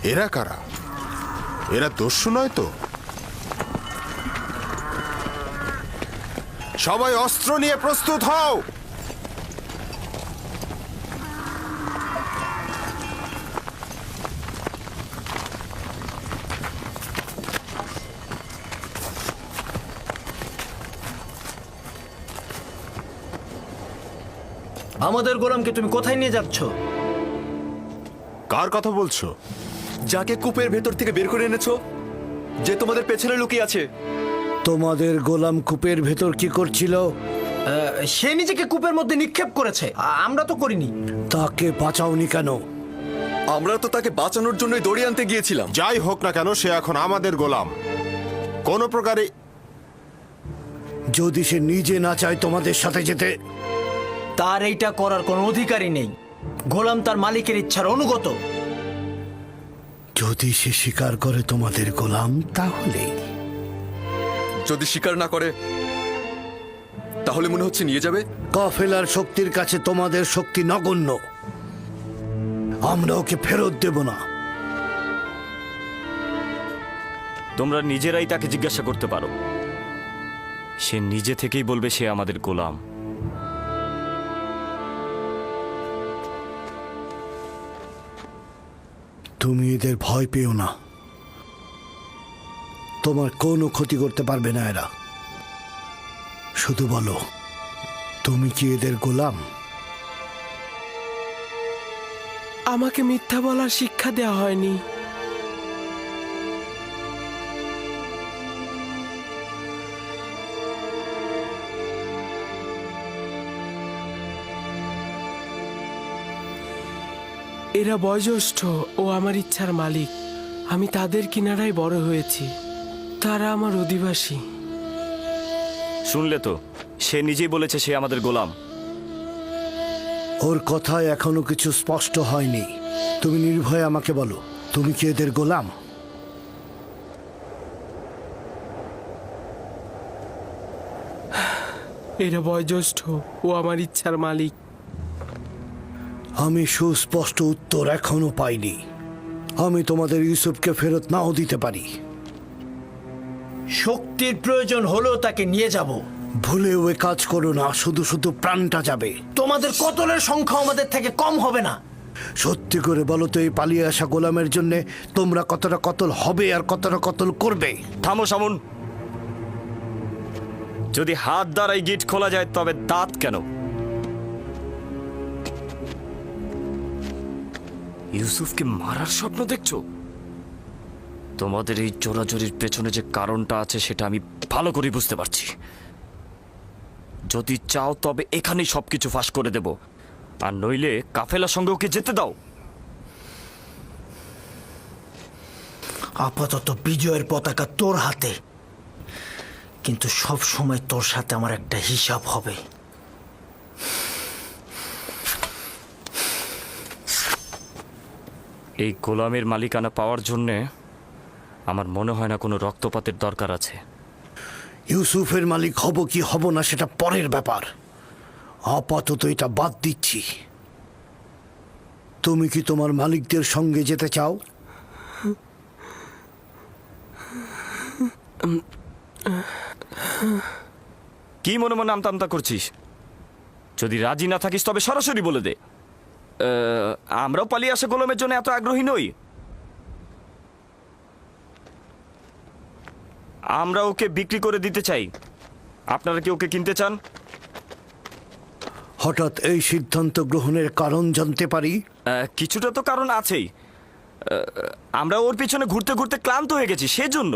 এরা কারা? এরা দস্যু নয় তো? সবাই অস্ত্র নিয়ে প্রস্তুত হও। আমাদের গোলামকে তুমি কোথায় নিয়ে যাচ্ছ? কার কথা বলছো? যাকে কূপের ভেতর থেকে বের করে এনেছো, যে তোমাদের পেছনে লুকিয়ে আছে। তোমাদের গোলাম কূপের ভেতর কি করছিল? সে নিজেকে কূপের মধ্যে নিক্ষেপ করেছে, আমরা তো করিনি। তাকে বাঁচাওনি কেন? আমরা তো তাকে বাঁচানোর জন্যই দড়ি আনতে গিয়েছিলাম। যাই হোক না কেন, সে এখন আমাদের গোলাম। কোনো প্রকারে যদি সে নিজে না চায় তোমাদের সাথে যেতে? তার এইটা করার কোনো অধিকারই নেই। গোলাম তার মালিকের ইচ্ছার অনুগত। যদি সে স্বীকার করে তোমাদের গোলাম, তাহলে যদি স্বীকার না করে, তাহলে মনে হচ্ছে নিয়ে যাবে। কাফেলার শক্তির কাছে তোমাদের শক্তি নগণ্য। আমরা ওকে ফেরত দেব না। তোমরা নিজেরাই তাকে জিজ্ঞাসা করতে পারো। সে নিজে থেকেই বলবে সে আমাদের গোলাম। তুমি এদের ভয় পেও না। তোমার কোনো ক্ষতি করতে পারবে না এরা। শুধু বলো, তুমি কি এদের গোলাম? আমাকে মিথ্যা বলার শিক্ষা দেওয়া হয়নি। এরা বয়োজ্যেষ্ঠ ও আমার ইচ্ছার মালিক। আমি তাদের কিনারায় বড় হয়েছি। তারা আমার অধিবাসী। শুনলে তো, সে নিজেই বলেছে সে আমাদের গোলাম। ওর কথায় এখনো কিছু স্পষ্ট হয়নি। তুমি নির্ভয়ে আমাকে বলো, তুমি কি এদের গোলাম? এরা বয়োজ্যেষ্ঠ ও আমার ইচ্ছার মালিক। আমি সুস্পষ্ট উত্তর এখনো পাইনি। আমি তোমাদের ইউসুফকে ফেরত নাও দিতে পারি। শক্তির প্রয়োজন হলেও তাকে নিয়ে যাব। ভুলেও এ কাজ করো না, শুধু শুধু প্রাণটা যাবে। তোমাদের কতলের সংখ্যা আমাদের থেকে কম হবে না। সত্যি করে বলো তো, এই পালিয়ে আসা গোলামের জন্য তোমরা কতটা কতল হবে আর কতটা কতল করবে? থামো সামুন। যদি হাত দ্বারাই গিট খোলা যায়, তবে দাঁত কেন? ইউসুফকে মারার স্বপ্ন দেখছো? তোমাদের এই চোরাচুরির পেছনে যে কারণটা আছে সেটা আমি ভালো করে বুঝতে পারছি। যদি চাও তবে এখানেই সবকিছু ফাঁস করে দেব, আর নইলে কাফেলার সঙ্গে ওকে যেতে দাও। আপাতত বিজয়ের পতাকা তোর হাতে, কিন্তু সব সময় তোর সাথে আমার একটা হিসাব হবে। এই গোলামের মালিকানা পাওয়ার জন্যে আমার মনে হয় না কোনো রক্তপাতের দরকার আছে। ইউসুফের মালিক হব কি হব না সেটা পরের ব্যাপার। আপাতত এটা বাদ দিচ্ছি। তুমি কি তোমার মালিকদের সঙ্গে যেতে চাও? কি মনে মনে আমতা আমতা করছিস? যদি রাজি না থাকিস তবে সরাসরি বলে দে। আমরাও পালিয়ে আসা গোলামের জন্য এত আগ্রহী নই। আমরা ওকে বিক্রি করে দিতে চাই। আপনারা কি ওকে কিনতে চান? হঠাৎ এই সিদ্ধান্ত গ্রহণের কারণ জানতে পারি? কিছুটা তো কারণ আছেই। আমরা ওর পিছনে ঘুরতে ঘুরতে ক্লান্ত হয়ে গেছি, সেজন্য।